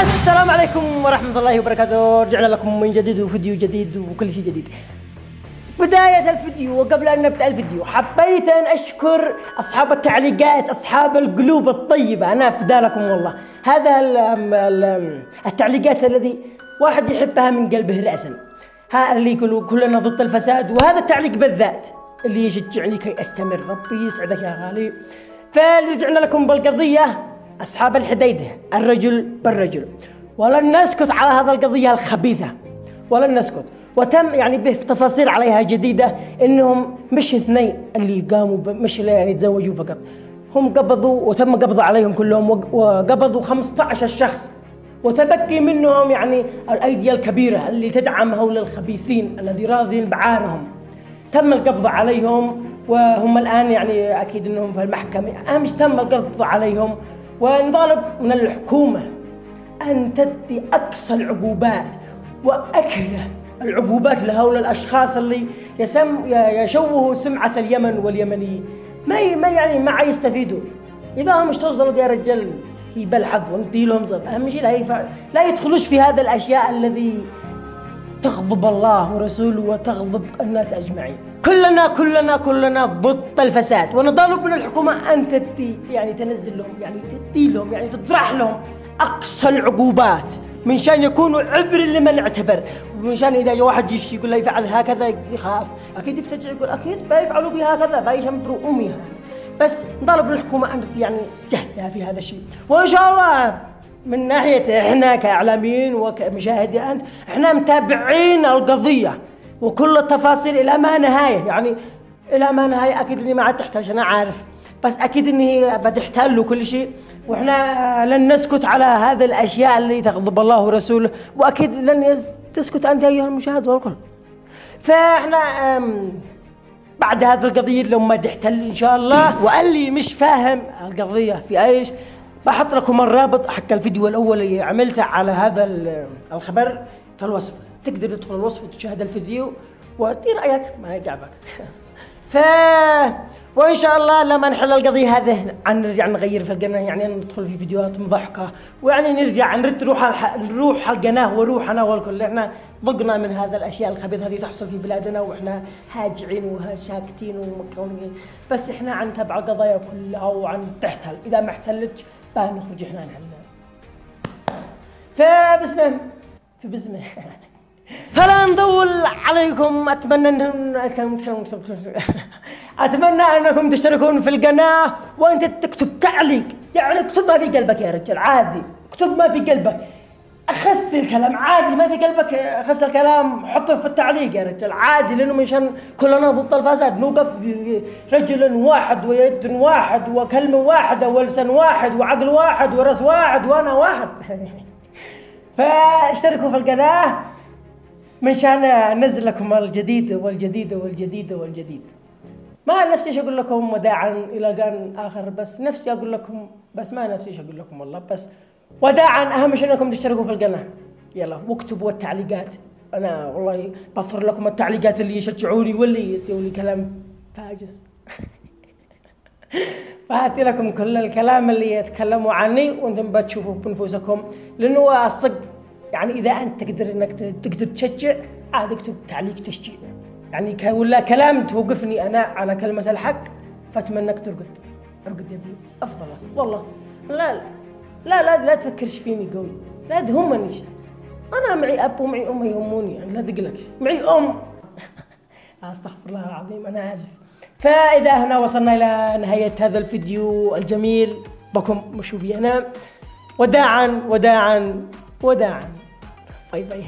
السلام عليكم ورحمة الله وبركاته. رجعنا لكم من جديد وفيديو جديد وكل شيء جديد. بداية الفيديو وقبل أن نبدأ الفيديو حبيت أن أشكر أصحاب التعليقات، أصحاب القلوب الطيبة، أنا فدالكم والله. هذا التعليقات الذي واحد يحبها من قلبه رأسا، ها اللي يقولوا كلنا ضد الفساد، وهذا التعليق بالذات اللي يشجعني كي أستمر. ربي يسعدك يا غالي. فرجعنا لكم بالقضية أصحاب الحديدة، الرجل بالرجل، ولن نسكت على هذا القضية الخبيثة، ولن نسكت. وتم يعني به تفاصيل عليها جديدة، إنهم مش اثنين اللي قاموا مش يعني يتزوجوا فقط، هم قبضوا وتم قبض عليهم كلهم، وقبضوا 15 شخص، وتبكي منهم يعني الأيدي الكبيرة اللي تدعم هؤلاء الخبيثين الذي راضين بعارهم. تم القبض عليهم وهم الآن يعني أكيد إنهم في المحكمة. أهم شيء تم القبض عليهم، ونطالب من الحكومة أن تدي أقصى العقوبات وأكره العقوبات لهؤلاء الأشخاص اللي يشوهوا سمعة اليمن واليمنيين. ما يستفيدوا. إذا هم اشتغلوا يا رجال يبلحظ وندي لهم زر. أهم شيء لا يدخلوش في هذا الأشياء الذي تغضب الله ورسوله وتغضب الناس أجمعين. كلنا ضد الفساد، ونطالب من الحكومة أن تنزل لهم، تدي لهم، تطرح لهم أقصى العقوبات، من شان يكونوا عبر لمن اعتبر، ومن شان إذا واحد يجي يقول له يفعل هكذا يخاف، أكيد يفتجع يقول أكيد بيفعلوا بها هكذا، بيشمروا أمها. بس نطالب من الحكومة أن جهدها في هذا الشيء، وإن شاء الله من ناحية إحنا كإعلاميين وكمشاهدين إحنا متابعين القضية وكل التفاصيل إلى ما نهاية، إلى ما نهاية. أكيد إني ما عاد تحتاج، أنا عارف، بس أكيد إني بتحتل له كل شيء، وإحنا لن نسكت على هذه الأشياء اللي تغضب الله ورسوله، وأكيد لن تسكت أنت أيها المشاهد والكل. فإحنا بعد هذه القضية لما تحتل إن شاء الله، واللي مش فاهم القضية في إيش، بحط لكم الرابط حق الفيديو الأول اللي عملته على هذا الخبر في الوصف، تقدر تدخل الوصف وتشاهد الفيديو وتدي رأيك ما يعجبك. وإن شاء الله لما نحل القضية هذه نرجع نغير في القناة، ندخل في فيديوهات مضحكة، نرجع نرد نروح القناة وروحنا والكل. احنا ضقنا من هذا الأشياء الخبيثة هذه تحصل في بلادنا، وإحنا هاجعين وساكتين ومكرونين، بس إحنا عن تبع القضايا كلها وعن تحتل. إذا ما احتلتش نخرج إحنا نحلها. فبسمه فلا نطول عليكم. أتمنى أنكم تشتركون في القناة، وأنت تكتب تعليق، اكتب ما في قلبك يا رجال، عادي اكتب ما في قلبك، أخس الكلام عادي، ما في قلبك أخس الكلام حطه في التعليق يا رجال عادي، لأنه مشان كلنا ضد الفساد. نوقف رجل واحد ويد واحد وكلمة واحدة ولسان واحد وعقل واحد ورأس واحد وأنا واحد. فاشتركوا في القناة مشان انزل لكم الجديد. ما نفسي ايش اقول لكم وداعا الى لقاء اخر، بس نفسي اقول لكم، بس ما نفسي ايش اقول لكم والله. بس وداعا، اهم شيء انكم تشتركوا في القناه، يلا واكتبوا التعليقات. انا والله بظهر لكم التعليقات اللي يشجعوني واللي يدوا لي كلام فاجس. فهاتي لكم كل الكلام اللي يتكلموا عني وانتم بتشوفوا بنفوسكم، لانه الصدق إذا أنت تقدر تشجع عاد اكتب تعليق تشجيع، ولا كلام توقفني أنا على كلمة الحق، فأتمنى أنك ترقد يا ابني، أفضل والله. لا تفكرش فيني قوي، لا تهمنيش، أنا معي أب ومعي أم يهموني، لا تقلقش، معي أم. أستغفر الله العظيم، أنا آسف. فإذا هنا وصلنا إلى نهاية هذا الفيديو الجميل بكم مشوفي أنا، وداعا. باي باي.